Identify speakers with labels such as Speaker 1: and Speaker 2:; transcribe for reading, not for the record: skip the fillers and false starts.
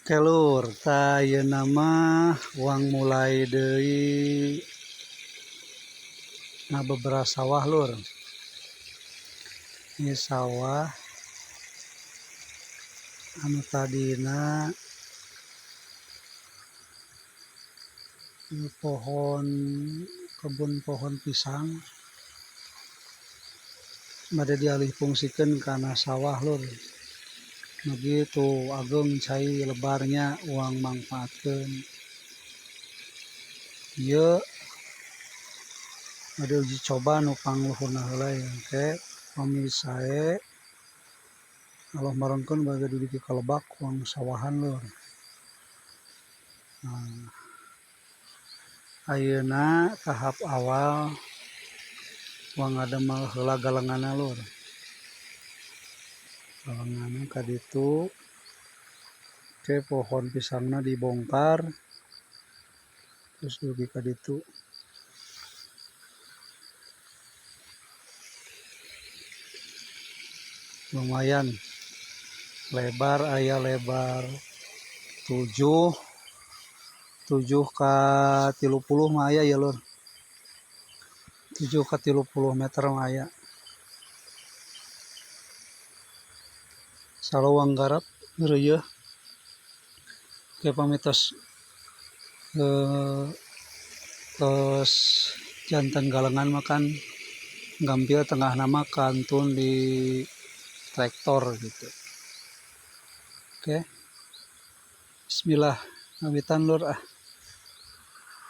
Speaker 1: Kelur taya nama uang mulai dari beberapa sawah lur. Ini sawah anu tadina kebun pohon pisang bade dialih fungsikeun kana sawah lur. Begitu ageng cai lebarnya uang manfaatkeun. Ieu ada uji coba nu pangluhurna heula engke pamirsa Allah marengkeun bage dugi ka Lebak uang sawahan lur. Ayeuna tahap awal uang ngademel heula galenganna lur. Galenganna ka ditu ke pohon pisangna dibongkar terus dugi ka ditu. Lumayan lebar, aya lebar 7 ka 30 mah aya ya lur. 7 ka 30 meter mah aya. Salawang garap reuyeuh ke pamitos tos janten galengan makan gampil tengah nama kantun di traktor gitu. Oke. Bismillah, ngawitan lur ah.